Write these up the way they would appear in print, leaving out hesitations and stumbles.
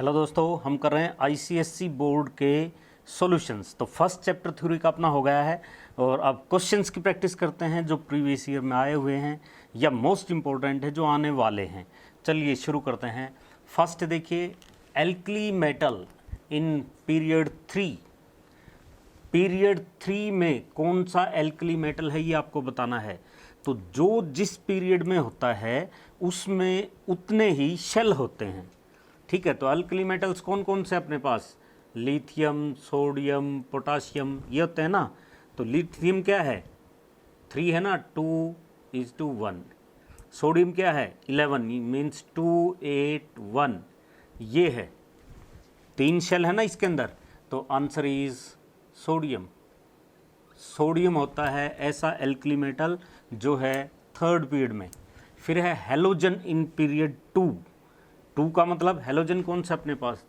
Hello दोस्तों, हम कर रहे हैं आईसीएसई बोर्ड के सॉल्यूशंस। तो फर्स्ट चैप्टर थ्योरी का अपना हो गया है और अब क्वेश्चंस की प्रैक्टिस करते हैं जो प्रीवियस ईयर में आए हुए हैं या मोस्ट इम्पोर्टेंट है जो आने वाले हैं। चलिए शुरू करते हैं। फर्स्ट देखिए, alkali metal in period three में कौन सा एल्कली मेटल है ये आपको बताना है। तो जो जिस पीरियड में होता है उसमें उतने ही शेल होते हैं, ठीक है। तो अल्कली मेटल्स कौन कौन से अपने पास, लिथियम, सोडियम, पोटाशियम, ये होते हैं ना। तो लिथियम क्या है, 3 है ना, 2:1। सोडियम क्या है, 11 मीन्स 2, 8, 1, ये है 3 शेल है ना इसके अंदर। तो आंसर इज सोडियम। सोडियम होता है ऐसा एल्कली मेटल जो है थर्ड पीरियड में। फिर है हेलोजन इन पीरियड 2 का मतलब हेलोजन कौन सा अपने पास,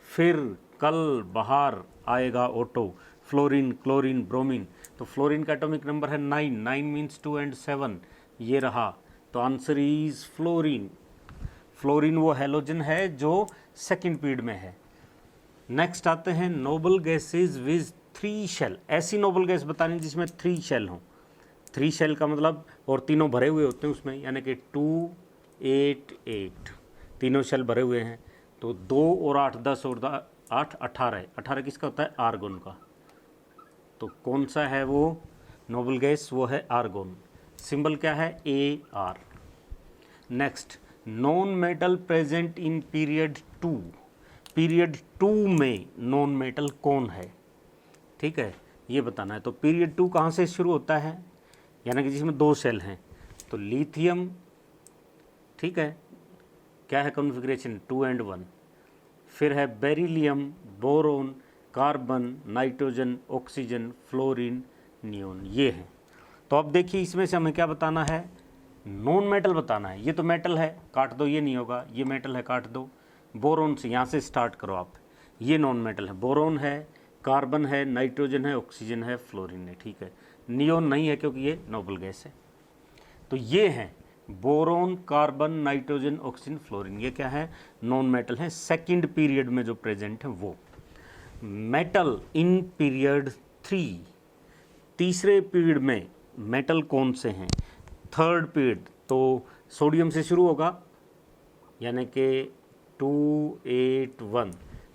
फिर कल बाहर आएगा ऑटो, फ्लोरीन, क्लोरीन, ब्रोमीन। तो फ्लोरीन का एटॉमिक नंबर है 9 मीन्स 2 and 7, ये रहा। तो आंसर इज फ्लोरीन। फ्लोरीन वो हेलोजन है जो सेकंड पीरियड में है। नेक्स्ट आते हैं नोबल गैसेज विद 3 शेल। ऐसी नोबल गैस बतानी जिसमें 3 शेल हों। 3 शेल का मतलब और तीनों भरे हुए होते हैं उसमें, यानी कि 2, 8, 8 तीनों शेल भरे हुए हैं। तो 2 और 8 10 और 8 18। 18 किसका होता है, आर्गोन का। तो कौन सा है वो नोबल गैस, वो है आर्गोन। सिंबल क्या है, AR। Next, non metal present in period 2। Period 2 में नॉन मेटल कौन है, ठीक है, ये बताना है। तो पीरियड 2 कहाँ से शुरू होता है, यानी कि जिसमें 2 शेल हैं। तो लिथियम, ठीक है, क्या है कॉन्फ़िगरेशन, 2 and 1। फिर है beryllium, boron, carbon, nitrogen, oxygen, fluorine, neon, ये है। तो अब देखिए इसमें से हमें क्या बताना है, नॉन मेटल बताना है। ये तो मेटल है, काट दो, ये नहीं होगा, ये मेटल है, काट दो। बोरोन से यहाँ से स्टार्ट करो आप, ये नॉन मेटल है। बोरोन है, कार्बन है, नाइट्रोजन है, ऑक्सीजन है, फ्लोरीन है, ठीक है। नियोन नहीं है क्योंकि ये नोबल गैस है। तो ये हैं boron, carbon, nitrogen, oxygen, fluorine, ये क्या है, नॉन मेटल है सेकंड पीरियड में जो प्रेजेंट है वो। मेटल इन पीरियड 3, तीसरे पीरियड में मेटल कौन से हैं, थर्ड पीरियड। तो सोडियम से शुरू होगा, यानी कि 2, 8, 1।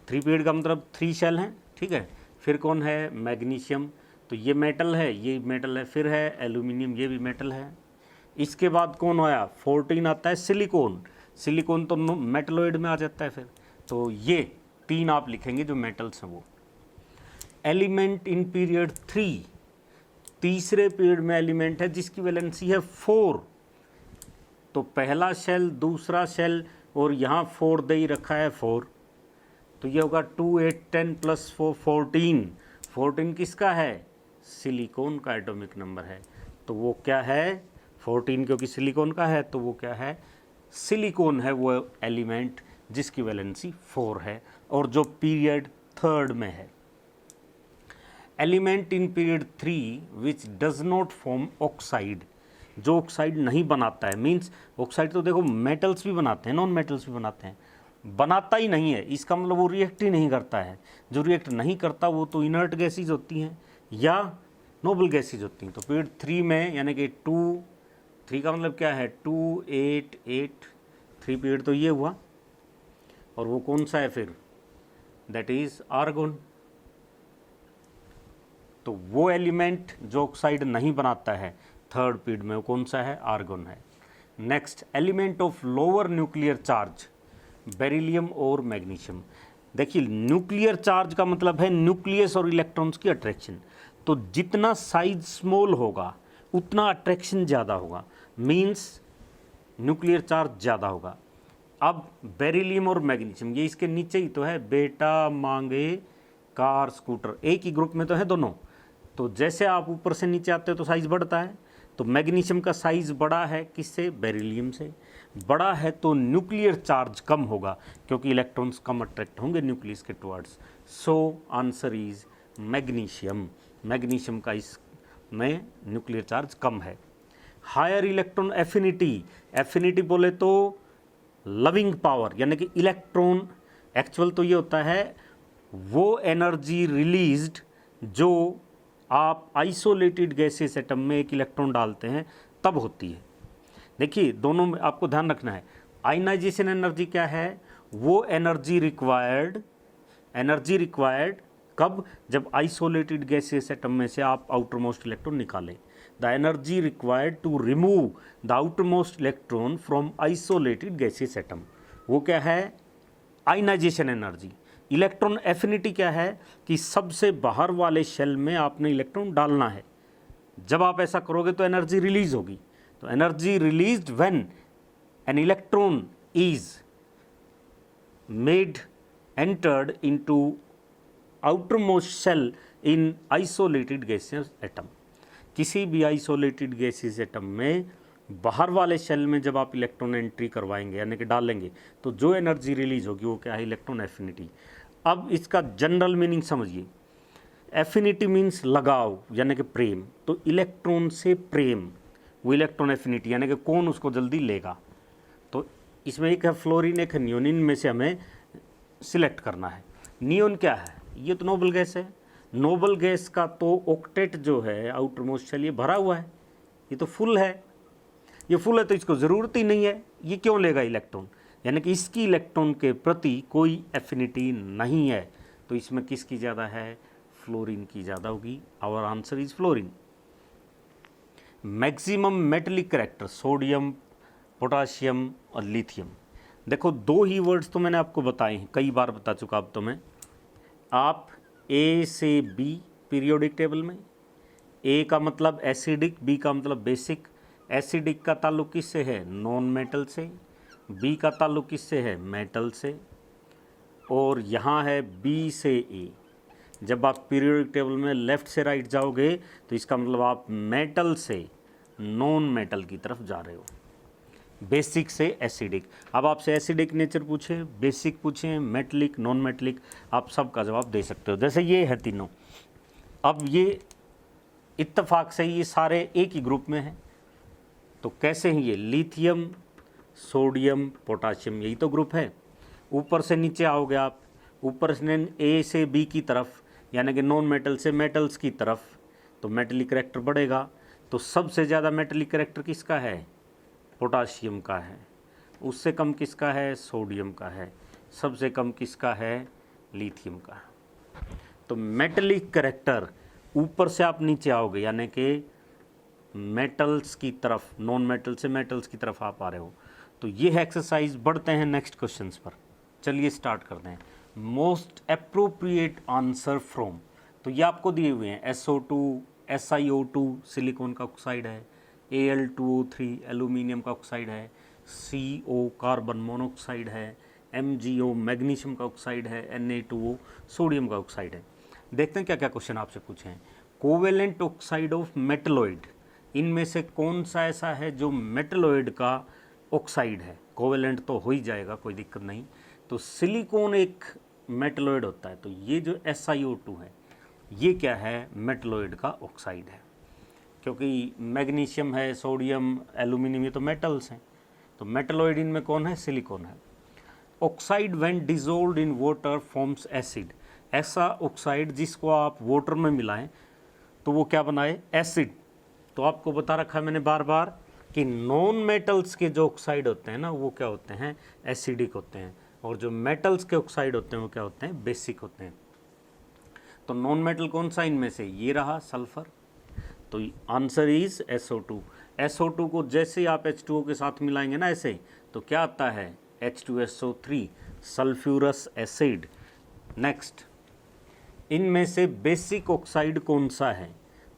3 पीरियड का मतलब 3 शेल हैं, ठीक है। फिर कौन है, मैग्नीशियम, तो ये मेटल है, ये मेटल है। फिर है एल्यूमिनियम, ये भी मेटल है। इसके बाद कौन आया, 14 आता है सिलिकॉन। सिलिकॉन तो मेटलोइड में आ जाता है फिर। तो ये 3 आप लिखेंगे जो मेटल्स हैं वो। एलिमेंट इन पीरियड 3, तीसरे पीरियड में एलिमेंट है जिसकी वैलेंसी है 4। तो पहला शेल, दूसरा शेल, और यहाँ 4 दे ही रखा है 4। तो ये होगा 2, 8, 10 + 4 14। 14 किसका है, सिलिकॉन का एटॉमिक नंबर है। तो वो क्या है, 14 क्योंकि सिलिकॉन का है, तो वो क्या है, सिलिकॉन है वो एलिमेंट जिसकी वैलेंसी 4 है और जो पीरियड थर्ड में है। Element in period 3 which does not form oxide, जो ऑक्साइड नहीं बनाता है। मीन्स ऑक्साइड तो देखो मेटल्स भी बनाते हैं, नॉन मेटल्स भी बनाते हैं, बनाता ही नहीं है, इसका मतलब वो रिएक्ट ही नहीं करता है। जो रिएक्ट नहीं करता वो तो इनर्ट गैसेज होती हैं या नोबल गैसेज होती हैं। तो पीरियड 3 में, यानी कि 2, 3 का मतलब क्या है, 2, 8, 8, 3 पीरियड तो ये हुआ। और वो कौन सा है फिर, दैट इज आर्गोन। तो वो एलिमेंट जो ऑक्साइड नहीं बनाता है थर्ड पीरियड में, वो कौन सा है, आर्गोन है। Next, element of lower nuclear charge, beryllium और मैग्नीशियम। देखिए न्यूक्लियर चार्ज का मतलब है न्यूक्लियस और इलेक्ट्रॉन्स की अट्रैक्शन। तो जितना साइज स्मॉल होगा उतना अट्रैक्शन ज़्यादा होगा, मीन्स न्यूक्लियर चार्ज ज़्यादा होगा। अब बेरिलियम और मैग्नीशियम ये इसके नीचे ही तो है, बेटा मांगे कार स्कूटर, एक ही ग्रुप में तो है दोनों। तो जैसे आप ऊपर से नीचे आते हो तो साइज़ बढ़ता है। तो मैग्नीशियम का साइज़ बड़ा है किससे, बेरिलियम से। बड़ा है तो न्यूक्लियर चार्ज कम होगा क्योंकि इलेक्ट्रॉन्स कम अट्रैक्ट होंगे न्यूक्लियस के towards. So answer is magnesium. Magnesium का इसमें न्यूक्लियर चार्ज कम है। हायर इलेक्ट्रॉन एफिनिटी, एफिनिटी बोले तो लविंग पावर, यानी कि इलेक्ट्रॉन एक्चुअल तो ये होता है वो एनर्जी रिलीज्ड जो आप आइसोलेटेड गैसेस एटम में एक इलेक्ट्रॉन डालते हैं तब होती है। देखिए दोनों में आपको ध्यान रखना है, आयनाइजेशन एनर्जी क्या है, वो एनर्जी रिक्वायर्ड कब, जब आइसोलेटेड गैसेस एटम में से आप आउटर मोस्ट इलेक्ट्रॉन निकालें। The energy required to remove the outermost electron from isolated gaseous atom, वो क्या है, आयनाइजेशन एनर्जी। इलेक्ट्रॉन एफिनिटी क्या है कि सबसे बाहर वाले शेल में आपने इलेक्ट्रॉन डालना है, जब आप ऐसा करोगे तो एनर्जी रिलीज होगी। तो energy released when an electron is made entered into outermost shell in isolated gaseous atom. किसी भी आइसोलेटेड गैसेस एटम में बाहर वाले शेल में जब आप इलेक्ट्रॉन एंट्री करवाएंगे यानी कि डालेंगे तो जो एनर्जी रिलीज होगी वो क्या है, इलेक्ट्रॉन एफिनिटी। अब इसका जनरल मीनिंग समझिए, एफिनिटी मीन्स लगाव यानी कि प्रेम, तो इलेक्ट्रॉन से प्रेम वो इलेक्ट्रॉन एफिनिटी यानी कि कौन उसको जल्दी लेगा। तो इसमें एक है फ्लोरीन, एक है नियोन, में से हमें सिलेक्ट करना है। नियोन क्या है, ये तो नोबल गैस है, नोबल गैस का तो ऑक्टेट जो है आउटर मोस्ट शेल ये भरा हुआ है, ये तो फुल है, ये फुल है तो इसको ज़रूरत ही नहीं है, ये क्यों लेगा इलेक्ट्रॉन, यानी कि इसकी इलेक्ट्रॉन के प्रति कोई एफिनिटी नहीं है, तो इसमें किसकी ज़्यादा है, फ्लोरीन की ज़्यादा होगी। Our answer is fluorine. Maximum metallic character sodium, potassium और लिथियम। देखो दो ही वर्ड्स तो मैंने आपको बताए हैं, कई बार बता चुका अब तो मैं। आप ए से बी पीरियोडिक टेबल में, ए का मतलब एसिडिक, बी का मतलब बेसिक। एसिडिक का ताल्लुक किससे है, नॉन मेटल से, बी का ताल्लुक किससे है, मेटल से, और यहाँ है बी से ए। जब आप पीरियोडिक टेबल में लेफ़्ट से राइट जाओगे तो इसका मतलब आप मेटल से नॉन मेटल की तरफ जा रहे हो, बेसिक से एसिडिक। अब आपसे एसिडिक नेचर पूछे, बेसिक पूछे, मेटलिक, नॉन मेटलिक, आप सबका जवाब दे सकते हो। जैसे ये है तीनों, अब ये इत्तेफाक से ये सारे एक ही ग्रुप में हैं, तो कैसे हैं ये, लिथियम, सोडियम, पोटाशियम, यही तो ग्रुप है। ऊपर से नीचे आओगे आप, ऊपर से ए से बी की तरफ यानी कि नॉन मेटल से मेटल्स की तरफ, तो मेटलिक कैरेक्टर बढ़ेगा। तो सबसे ज़्यादा मेटलिक कैरेक्टर किसका है, पोटाशियम का है, उससे कम किसका है, सोडियम का है, सबसे कम किसका है, लिथियम का। तो मेटलिक कैरेक्टर ऊपर से आप नीचे आओगे यानी कि मेटल्स की तरफ, नॉन मेटल से मेटल्स की तरफ आप आ रहे हो। तो ये है एक्सरसाइज। बढ़ते हैं नेक्स्ट क्वेश्चंस पर, चलिए स्टार्ट करते हैं। मोस्ट अप्रोप्रिएट आंसर फ्रॉम, तो ये आपको दिए हुए हैं, SO2, SiO2 सिलिकॉन का ऑक्साइड है, Al2O3 एल्यूमिनियम का ऑक्साइड है, CO कार्बन मोनोऑक्साइड है, MgO मैग्नीशियम का ऑक्साइड है, Na2O सोडियम का ऑक्साइड है। देखते हैं क्या क्या क्वेश्चन आपसे पूछे हैं। कोवेलेंट ऑक्साइड ऑफ मेटलॉइड, इनमें से कौन सा ऐसा है जो मेटलॉइड का ऑक्साइड है, कोवेलेंट तो हो ही जाएगा, कोई दिक्कत नहीं। तो सिलिकॉन एक मेटलॉइड होता है, तो ये जो SiO2 है ये क्या है, मेटलॉइड का ऑक्साइड है, क्योंकि मैग्नीशियम है, सोडियम, एल्यूमिनियम, ये तो मेटल्स हैं, तो मेटलॉइड इनमें कौन है, सिलिकॉन है। Oxide when dissolved in water forms acid, ऐसा ऑक्साइड जिसको आप वाटर में मिलाएं तो वो क्या बनाए, एसिड। तो आपको बता रखा है मैंने बार बार कि नॉन मेटल्स के जो ऑक्साइड होते हैं ना वो क्या होते हैं, एसिडिक होते हैं, और जो मेटल्स के ऑक्साइड होते हैं वो क्या होते हैं, बेसिक होते हैं। तो नॉन मेटल कौन सा इनमें से, ये रहा सल्फर, तो आंसर इज SO2। SO2 को जैसे आप H2O के साथ मिलाएंगे ना ऐसे, तो क्या आता है, H2SO3 सल्फ्यूरस एसिड। नेक्स्ट, इनमें से बेसिक ऑक्साइड कौन सा है,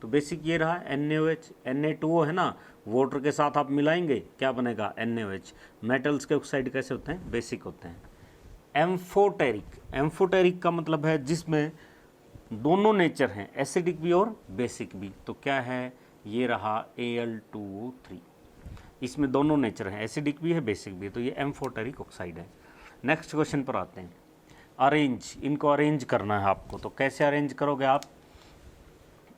तो बेसिक ये रहा NaOH, Na2O है ना, वाटर के साथ आप मिलाएंगे क्या बनेगा, NaOH। मेटल्स के ऑक्साइड कैसे होते हैं, बेसिक होते हैं। एम्फोटेरिक, एम्फोटेरिक का मतलब है जिसमें दोनों नेचर हैं, एसिडिक भी और बेसिक भी, तो क्या है, ये रहा Al2O3, इसमें दोनों नेचर हैं, एसिडिक भी है बेसिक भी है, तो ये एम्फोटेरिक ऑक्साइड है। नेक्स्ट क्वेश्चन पर आते हैं। अरेंज, इनको अरेंज करना है आपको, तो कैसे अरेंज करोगे आप,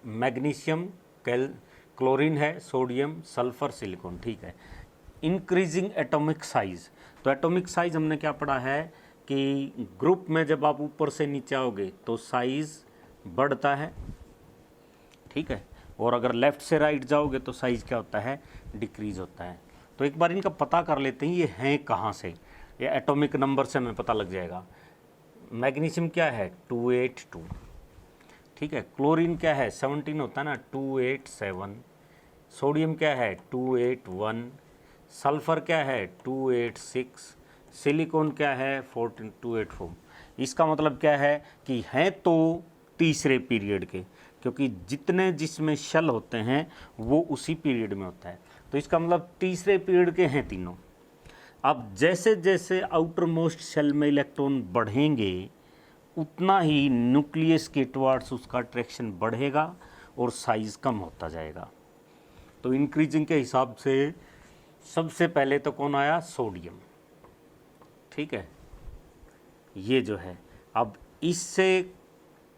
मैग्नीशियम, क्लोरीन है, सोडियम, सल्फर, सिलिकॉन, ठीक है। इंक्रीजिंग एटॉमिक साइज, तो एटॉमिक साइज हमने क्या पढ़ा है कि ग्रुप में जब आप ऊपर से नीचे आओगे तो साइज़ बढ़ता है, ठीक है, और अगर लेफ़्ट से राइट जाओगे तो साइज़ क्या होता है, डिक्रीज़ होता है। तो एक बार इनका पता कर लेते हैं ये हैं कहाँ से, ये एटॉमिक नंबर से हमें पता लग जाएगा। मैग्नीशियम क्या है 282, ठीक है। क्लोरीन क्या है 17 होता है ना 287। सोडियम क्या है 281। सल्फ़र क्या है 286। सिलिकॉन क्या है 284। इसका मतलब क्या है कि हैं तो तीसरे पीरियड के, क्योंकि जितने जिसमें शेल होते हैं वो उसी पीरियड में होता है, तो इसका मतलब तीसरे पीरियड के हैं तीनों। अब जैसे जैसे आउटर मोस्ट शेल में इलेक्ट्रॉन बढ़ेंगे उतना ही न्यूक्लियस के टुवर्ड्स उसका अट्रैक्शन बढ़ेगा और साइज़ कम होता जाएगा। तो इंक्रीजिंग के हिसाब से सबसे पहले तो कौन आया, सोडियम, ठीक है, ये जो है। अब इससे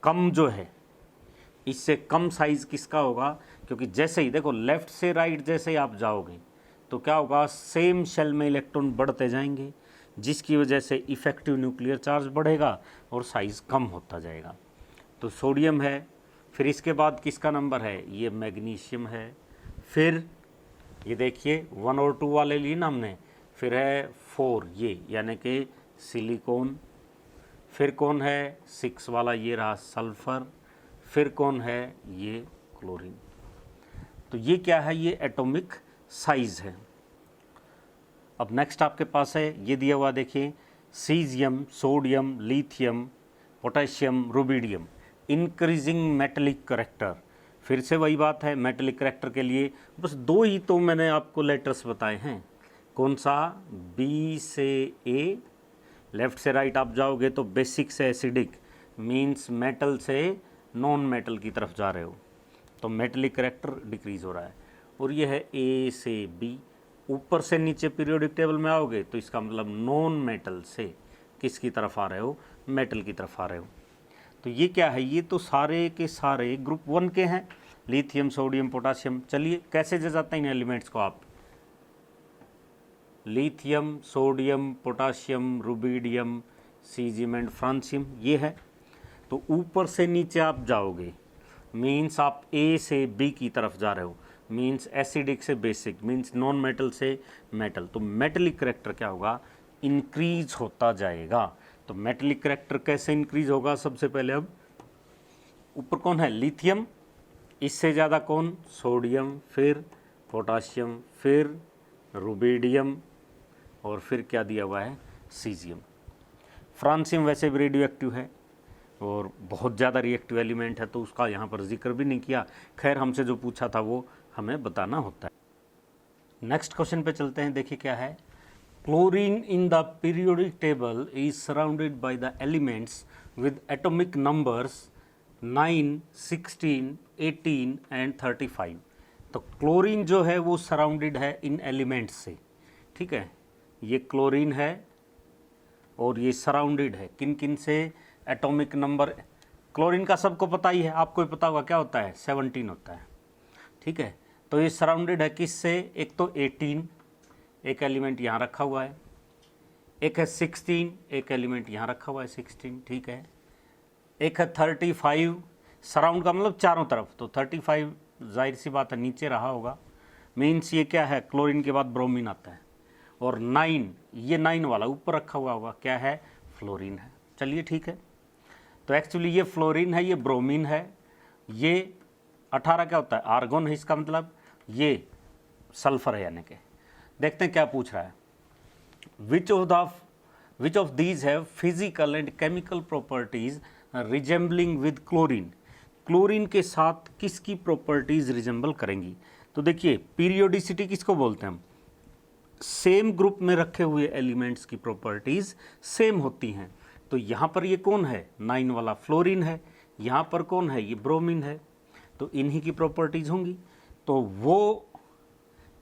कम जो है, इससे कम साइज़ किसका होगा, क्योंकि जैसे ही देखो लेफ़्ट से राइट जैसे ही आप जाओगे तो क्या होगा, सेम शेल में इलेक्ट्रॉन बढ़ते जाएंगे, जिसकी वजह से इफ़ेक्टिव न्यूक्लियर चार्ज बढ़ेगा और साइज़ कम होता जाएगा। तो सोडियम है, फिर इसके बाद किसका नंबर है, ये मैग्नीशियम है, फिर ये देखिए 1 और 2 वाले लिए ना हमने, फिर है 4 ये यानी कि सिलिकॉन, फिर कौन है 6 वाला ये रहा सल्फ़र, फिर कौन है ये क्लोरीन। तो ये क्या है, ये एटॉमिक साइज़ है। अब नेक्स्ट आपके पास है ये दिया हुआ, देखिए caesium, sodium, lithium, potassium, rubidium, increasing metallic character. फिर से वही बात है, मेटेलिक करैक्टर के लिए बस 2 ही तो मैंने आपको लेटर्स बताए हैं, कौन सा, बी से ए। लेफ़्ट से राइट आप जाओगे तो बेसिक से एसिडिक, मीन्स मेटल से नॉन मेटल की तरफ जा रहे हो, तो मेटेलिक करैक्टर डिक्रीज़ हो रहा है। और ये है ए से बी। ऊपर से नीचे पीरियोडिक टेबल में आओगे तो इसका मतलब नॉन मेटल से किसकी तरफ आ रहे हो, मेटल की तरफ आ रहे हो। तो ये क्या है, ये तो सारे के सारे ग्रुप 1 के हैं, लिथियम, सोडियम, पोटाशियम। चलिए कैसे जाते हैं इन एलिमेंट्स को आप, lithium, sodium, potassium, rubidium, caesium and francium, ये है। तो ऊपर से नीचे आप जाओगे मीन्स आप ए से बी की तरफ जा रहे हो, मीन्स एसिडिक से बेसिक, मीन्स नॉन मेटल से मेटल। तो मेटेलिक करैक्टर क्या होगा, इंक्रीज होता जाएगा। तो मेटेलिक करैक्टर कैसे इंक्रीज होगा, सबसे पहले अब ऊपर कौन है, लिथियम, इससे ज़्यादा कौन, सोडियम, फिर पोटाशियम, फिर रुबिडियम, और फिर क्या दिया हुआ है, सीजियम। फ्रांसियम वैसे भी रेडियो एक्टिव है और बहुत ज़्यादा रिएक्टिव एलिमेंट है, तो उसका यहाँ पर जिक्र भी नहीं किया। खैर हमसे जो पूछा था वो हमें बताना होता है। नेक्स्ट क्वेश्चन पे चलते हैं, देखिए क्या है, chlorine in the periodic table is surrounded by the elements with atomic numbers 9, 16, 18 and 35। तो क्लोरीन जो है वो सराउंडेड है इन एलिमेंट्स से, ठीक है, ये क्लोरीन है और ये सराउंडेड है किन किन से, एटॉमिक नंबर क्लोरीन का सबको पता ही है, आपको भी पता होगा क्या होता है, 17 होता है, ठीक है। तो ये सराउंडेड है किससे, एक तो 18, एक एलिमेंट यहाँ रखा हुआ है, एक है 16, एक एलिमेंट यहाँ रखा हुआ है 16, ठीक है, एक है 35, सराउंड का मतलब चारों तरफ, तो 35 जाहिर सी बात है नीचे रहा होगा, मीन्स ये क्या है, क्लोरीन के बाद ब्रोमीन आता है, और 9, ये 9 वाला ऊपर रखा हुआ होगा, क्या है, फ्लोरीन है। चलिए ठीक है, तो एक्चुअली ये फ्लोरीन है, ये ब्रोमीन है, ये 18 क्या होता है, आर्गोन है, इसका मतलब ये सल्फर है यानी कि। देखते हैं क्या पूछ रहा है, which of these have physical and chemical properties resembling with chlorine. Chlorine के साथ किसकी प्रॉपर्टीज रिजेंबल करेंगी। तो देखिए पीरियोडिसिटी किसको बोलते हैं हम, सेम ग्रुप में रखे हुए एलिमेंट्स की प्रॉपर्टीज सेम होती हैं। तो यहाँ पर ये कौन है, 9 वाला फ्लोरीन है, यहाँ पर कौन है, ये ब्रोमीन है, तो इन्हीं की प्रॉपर्टीज होंगी। तो वो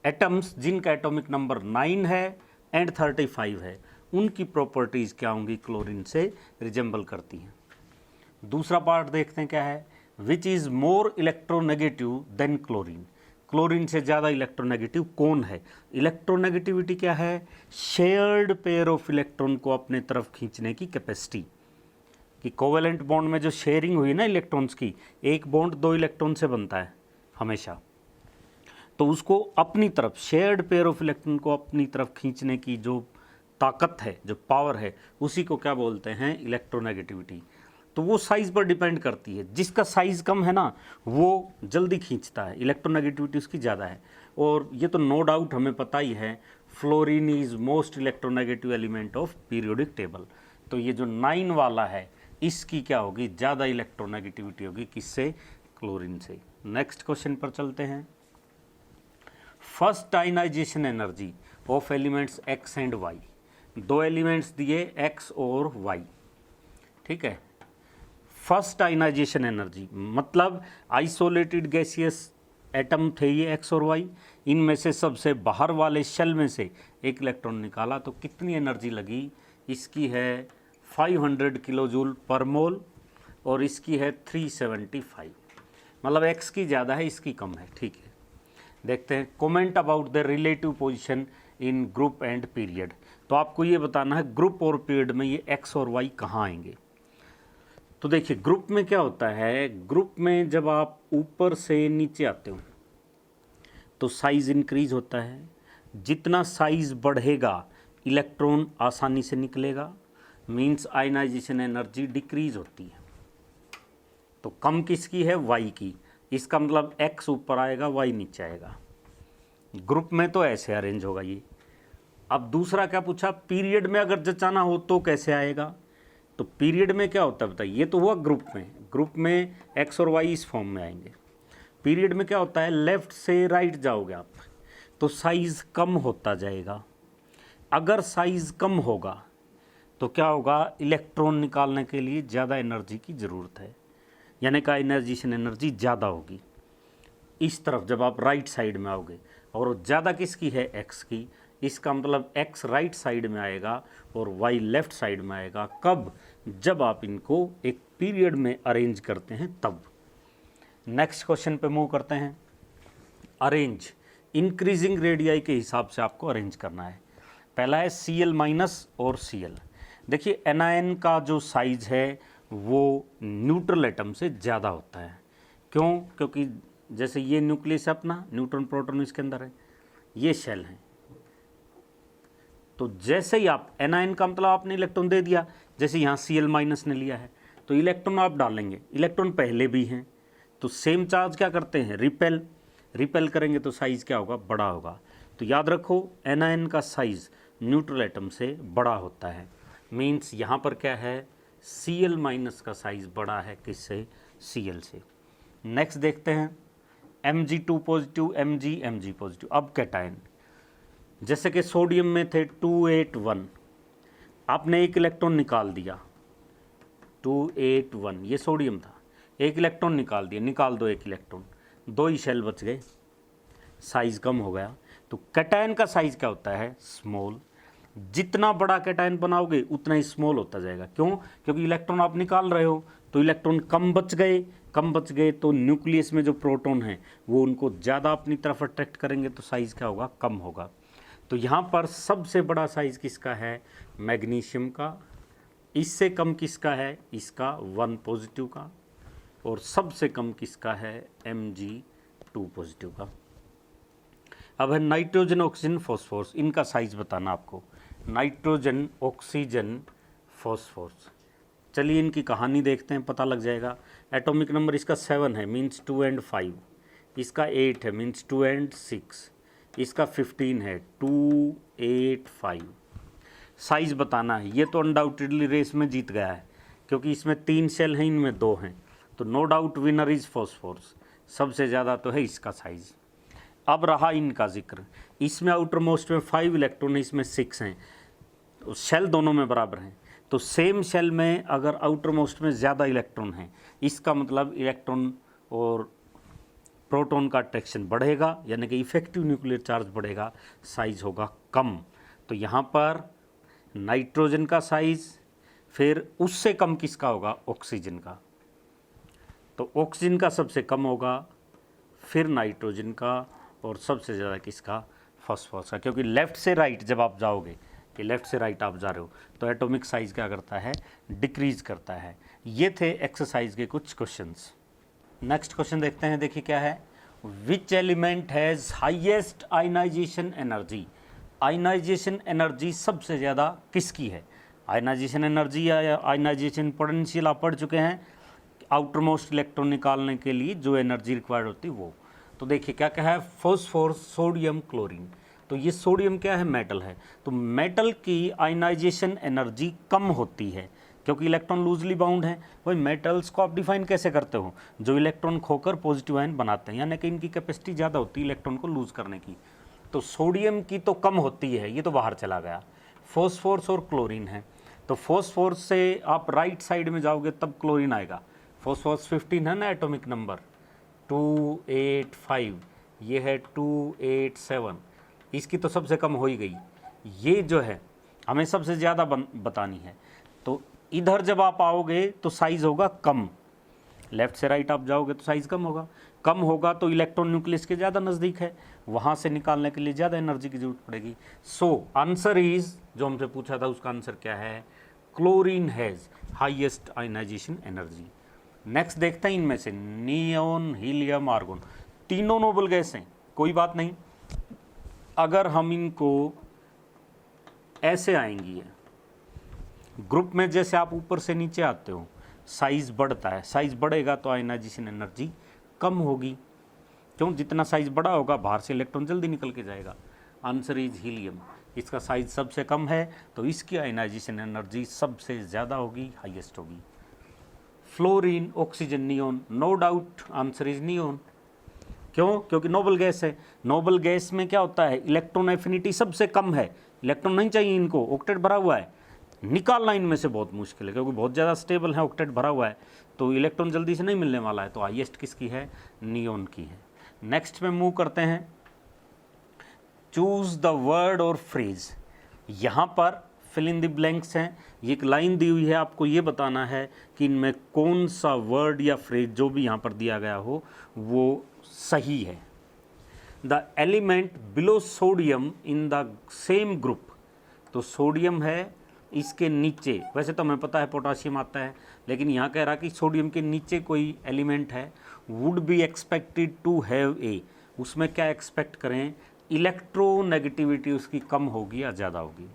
एटम्स जिनका एटॉमिक नंबर 9 है एंड 35 है, उनकी प्रॉपर्टीज क्या होंगी, क्लोरीन से रिजेंबल करती हैं। दूसरा पार्ट देखते हैं क्या है, which is more electronegative than chlorine. Chlorine से ज़्यादा इलेक्ट्रोनेगेटिव कौन है? इलेक्ट्रोनेगेटिविटी क्या है? शेयर्ड पेयर ऑफ इलेक्ट्रॉन को अपने तरफ खींचने की कैपेसिटी। कि कोवेलेंट बॉन्ड में जो शेयरिंग हुई ना इलेक्ट्रॉन्स की, एक बॉन्ड 2 इलेक्ट्रॉन से बनता है हमेशा, तो उसको अपनी तरफ, शेयर्ड पेयर ऑफ इलेक्ट्रॉन को अपनी तरफ खींचने की जो ताकत है, जो पावर है, उसी को क्या बोलते हैं? इलेक्ट्रोनेगेटिविटी। तो वो साइज़ पर डिपेंड करती है। जिसका साइज़ कम है ना, वो जल्दी खींचता है, इलेक्ट्रोनेगेटिविटी उसकी ज़्यादा है। और ये तो नो डाउट हमें पता ही है, fluorine is most electronegative element of periodic table. तो ये जो 9 वाला है, इसकी क्या होगी? ज़्यादा इलेक्ट्रोनेगेटिविटी होगी। किससे? क्लोरीन से। नेक्स्ट क्वेश्चन पर चलते हैं। First ionization energy of elements X and Y. 2 elements दिए, एक्स और वाई, ठीक है। फर्स्ट आयनाइजेशन एनर्जी मतलब आइसोलेटेड गैसियस एटम थे ये एक्स और वाई, इनमें से सबसे बाहर वाले शेल में से एक इलेक्ट्रॉन निकाला, तो कितनी एनर्जी लगी? इसकी है 500 किलो जूल पर मोल और इसकी है 375। मतलब एक्स की ज़्यादा है, इसकी कम है, ठीक है। देखते हैं, comment about the relative position in group and period. तो आपको ये बताना है ग्रुप और पीरियड में ये एक्स और वाई कहाँ आएंगे। तो देखिए, ग्रुप में क्या होता है? ग्रुप में जब आप ऊपर से नीचे आते हो तो साइज इंक्रीज होता है। जितना साइज बढ़ेगा इलेक्ट्रॉन आसानी से निकलेगा, मींस आयनाइजेशन एनर्जी डिक्रीज होती है। तो कम किसकी है? वाई की। इसका मतलब एक्स ऊपर आएगा, वाई नीचे आएगा। ग्रुप में तो ऐसे अरेंज होगा ये। अब दूसरा क्या पूछा? पीरियड में अगर जचाना हो तो कैसे आएगा? तो पीरियड में क्या होता है बताइए? ये तो हुआ ग्रुप में। ग्रुप में एक्स और वाई इस फॉर्म में आएंगे। पीरियड में क्या होता है? लेफ्ट से राइट जाओगे आप तो साइज कम होता जाएगा। अगर साइज कम होगा तो क्या होगा? इलेक्ट्रॉन निकालने के लिए ज़्यादा एनर्जी की ज़रूरत है, यानी कि आयनाइजेशन एनर्जी ज़्यादा होगी। इस तरफ जब आप राइट साइड में आओगे, और ज़्यादा किसकी है? एक्स की। इसका मतलब एक्स राइट साइड में आएगा और वाई लेफ्ट साइड में आएगा। कब? जब आप इनको एक पीरियड में अरेंज करते हैं तब। नेक्स्ट क्वेश्चन पे मूव करते हैं। अरेंज, इंक्रीजिंग रेडियाई के हिसाब से आपको अरेंज करना है। पहला है Cl माइनस और Cl। देखिए, एनायन का जो साइज है वो न्यूट्रल एटम से ज़्यादा होता है। क्यों? क्योंकि जैसे ये न्यूक्लियस अपना, न्यूट्रॉन प्रोटॉन इसके अंदर है, ये शेल है। तो जैसे ही आप एनायन का मतलब आपने इलेक्ट्रॉन दे दिया, जैसे यहाँ Cl माइनस ने लिया है तो इलेक्ट्रॉन आप डालेंगे, इलेक्ट्रॉन पहले भी हैं तो सेम चार्ज क्या करते हैं? रिपेल करेंगे तो साइज़ क्या होगा? बड़ा होगा। तो याद रखो, एनायन का साइज़ न्यूट्रल एटम से बड़ा होता है। मीन्स यहाँ पर क्या है? Cl माइनस का साइज़ बड़ा है किससे? Cl से। नेक्स्ट देखते हैं, Mg2 पॉजिटिव, Mg पॉजिटिव। अब कैटायन, जैसे कि सोडियम में थे 281, आपने एक इलेक्ट्रॉन निकाल दिया, 281 ये सोडियम था, एक इलेक्ट्रॉन निकाल दिया, निकाल दो एक इलेक्ट्रॉन, 2 ही शेल बच गए, साइज़ कम हो गया। तो कैटायन का साइज़ क्या होता है? स्मॉल। जितना बड़ा कैटायन बनाओगे उतना ही स्मॉल होता जाएगा। क्यों? क्योंकि इलेक्ट्रॉन आप निकाल रहे हो तो इलेक्ट्रॉन कम बच गए तो न्यूक्लियस में जो प्रोटॉन हैं वो उनको ज़्यादा अपनी तरफ अट्रैक्ट करेंगे, तो साइज़ क्या होगा? कम होगा। तो यहाँ पर सबसे बड़ा साइज़ किसका है? मैग्नीशियम का। इससे कम किसका है? इसका 1 पॉजिटिव का। और सबसे कम किसका है? Mg2 पॉजिटिव का। अब है नाइट्रोजन, ऑक्सीजन, फॉस्फोरस। इनका साइज़ बताना आपको। Nitrogen, oxygen, phosphorus. चलिए इनकी कहानी देखते हैं, पता लग जाएगा। एटॉमिक नंबर इसका 7 है, मीन्स 2 and 5। इसका 8 है, मीन्स 2 and 6। इसका 15 है, 2, 8, 5। साइज़ बताना है। ये तो अनडाउटेडली रेस में जीत गया है, क्योंकि इसमें 3 शेल हैं, इनमें 2 हैं। तो no doubt winner is phosphorus. सबसे ज़्यादा तो है इसका साइज़। अब रहा इनका जिक्र। इसमें आउटर मोस्ट में 5 इलेक्ट्रॉन है, इसमें 6 हैं। तो शेल दोनों में बराबर हैं। तो सेम शेल में अगर आउटर मोस्ट में ज़्यादा इलेक्ट्रॉन हैं, इसका मतलब इलेक्ट्रॉन और प्रोटॉन का अट्रैक्शन बढ़ेगा, यानी कि इफेक्टिव न्यूक्लियर चार्ज बढ़ेगा, साइज़ होगा कम। तो यहाँ पर नाइट्रोजन का साइज़, फिर उससे कम किसका होगा? ऑक्सीजन का। तो ऑक्सीजन का सबसे कम होगा, फिर नाइट्रोजन का, और सबसे ज़्यादा किसका, फॉस्फोरस का, क्योंकि लेफ़्ट से राइट जब आप जाओगे, कि लेफ़्ट से राइट आप जा रहे हो, तो एटॉमिक साइज़ क्या करता है, डिक्रीज़ करता है। ये थे एक्सरसाइज के कुछ क्वेश्चंस। नेक्स्ट क्वेश्चन देखते हैं, देखिए क्या है, which element has highest ionization energy. Ionization energy सबसे ज़्यादा किसकी है। आयनाइजेशन एनर्जी या आयनाइजेशन पोटेंशियल आप पढ़ चुके हैं, आउटर मोस्ट इलेक्ट्रॉन निकालने के लिए जो एनर्जी रिक्वायर्ड होती है वो। तो देखिए क्या क्या है, फॉस्फोरस, सोडियम, क्लोरीन। तो ये सोडियम क्या है, मेटल है, तो मेटल की आयनाइजेशन एनर्जी कम होती है क्योंकि इलेक्ट्रॉन लूजली बाउंड है। वही मेटल्स को आप डिफाइन कैसे करते हो, जो इलेक्ट्रॉन खोकर पॉजिटिव आयन बनाते हैं, यानी कि इनकी कैपेसिटी ज़्यादा होती है इलेक्ट्रॉन को लूज करने की। तो सोडियम की तो कम होती है, ये तो बाहर चला गया। फॉस्फोरस और क्लोरीन है, तो फॉस्फोरस से आप राइट साइड में जाओगे तब क्लोरीन आएगा। फॉस्फोरस 15 है ना एटॉमिक नंबर, 285, ये है 287, इसकी तो सबसे कम हो ही गई। ये जो है हमें सबसे ज़्यादा बतानी है, तो इधर जब आप आओगे तो साइज़ होगा कम, लेफ़्ट से राइट आप जाओगे तो साइज़ कम होगा तो इलेक्ट्रॉन न्यूक्लियस के ज़्यादा नज़दीक है, वहाँ से निकालने के लिए ज़्यादा एनर्जी की जरूरत पड़ेगी। सो आंसर इज़, जो हमसे पूछा था उसका आंसर क्या है, chlorine has highest ionization energy. Next देखते हैं इनमें से, नियोन, हीलियम, आर्गोन, तीनों नोबल गैस हैं, कोई बात नहीं। अगर हम इनको ऐसे आएंगी ग्रुप में, जैसे आप ऊपर से नीचे आते हो साइज़ बढ़ता है, साइज़ बढ़ेगा तो आयनाइजेशन एनर्जी कम होगी, क्यों, जितना साइज़ बड़ा होगा बाहर से इलेक्ट्रॉन जल्दी निकल के जाएगा। आंसर इज हीलियम, इसका साइज़ सबसे कम है तो इसकी आयनाइजेशन एनर्जी सबसे ज़्यादा होगी, हाईएस्ट होगी। Fluorine, oxygen, neon, no doubt answer is neon. क्यों, क्योंकि नोबल गैस है। नोबल गैस में क्या होता है, इलेक्ट्रॉन एफिनिटी सबसे कम है, इलेक्ट्रॉन नहीं चाहिए इनको, ऑक्टेट भरा हुआ है, निकालना इनमें से बहुत मुश्किल है क्योंकि बहुत ज़्यादा स्टेबल है, ऑक्टेट भरा हुआ है, तो इलेक्ट्रॉन जल्दी से नहीं मिलने वाला है, तो हाईएस्ट किसकी है, नियोन की है। नेक्स्ट में मूव करते हैं, चूज द वर्ड और फ्रेज। यहाँ पर फिल इन द ब्लैंक्स हैं, ये एक लाइन दी हुई है, आपको ये बताना है कि इनमें कौन सा वर्ड या फ्रेज जो भी यहाँ पर दिया गया हो वो सही है। The element below sodium in the same group, तो सोडियम है इसके नीचे, वैसे तो हमें पता है पोटाशियम आता है, लेकिन यहाँ कह रहा कि सोडियम के नीचे कोई एलिमेंट है, would be expected to have a, उसमें क्या एक्सपेक्ट करें, इलेक्ट्रोनेगेटिविटी उसकी कम होगी या ज़्यादा होगी।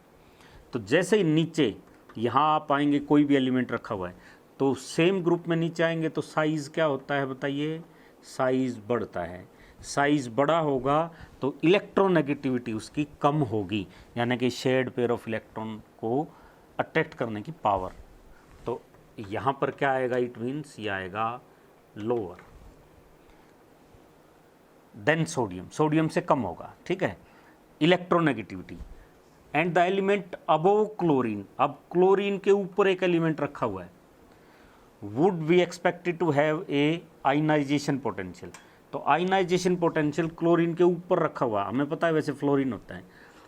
तो जैसे ही नीचे यहाँ आप आएंगे, कोई भी एलिमेंट रखा हुआ है तो सेम ग्रुप में नीचे आएंगे तो साइज़ क्या होता है बताइए, साइज़ बढ़ता है, साइज़ बड़ा होगा तो इलेक्ट्रोनेगेटिविटी उसकी कम होगी, यानी कि शेयर्ड पेयर ऑफ इलेक्ट्रॉन को अट्रैक्ट करने की पावर। तो यहाँ पर क्या आएगा, इट मीन्स ये आएगा लोअर देन सोडियम, सोडियम से कम होगा, ठीक है, electronegativity. And the element above chlorine, अब क्लोरीन के ऊपर एक एलिमेंट रखा हुआ है, would be expected to have a ionization potential, तो आयनाइजेशन पोटेंशियल क्लोरीन के ऊपर रखा हुआ, हमें पता है वैसे फ्लोरीन होता है,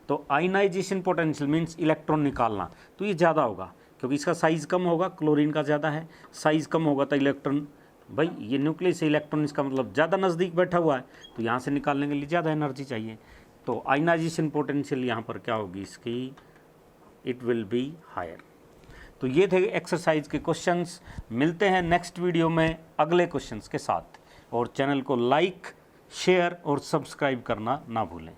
तो आयनाइजेशन पोटेंशियल मीन्स इलेक्ट्रॉन निकालना, तो ये ज़्यादा होगा क्योंकि इसका साइज़ कम होगा, क्लोरीन का ज़्यादा है, साइज़ कम होगा तो इलेक्ट्रॉन, भाई ये न्यूक्लियस से इलेक्ट्रॉन इसका मतलब ज़्यादा नज़दीक बैठा हुआ है, तो यहाँ से निकालने के लिए ज़्यादा एनर्जी चाहिए, तो आयनाइजेशन पोटेंशियल यहाँ पर क्या होगी इसकी, इट विल बी हायर। तो ये थे एक्सरसाइज के क्वेश्चंस, मिलते हैं नेक्स्ट वीडियो में अगले क्वेश्चंस के साथ, और चैनल को लाइक, शेयर और सब्सक्राइब करना ना भूलें।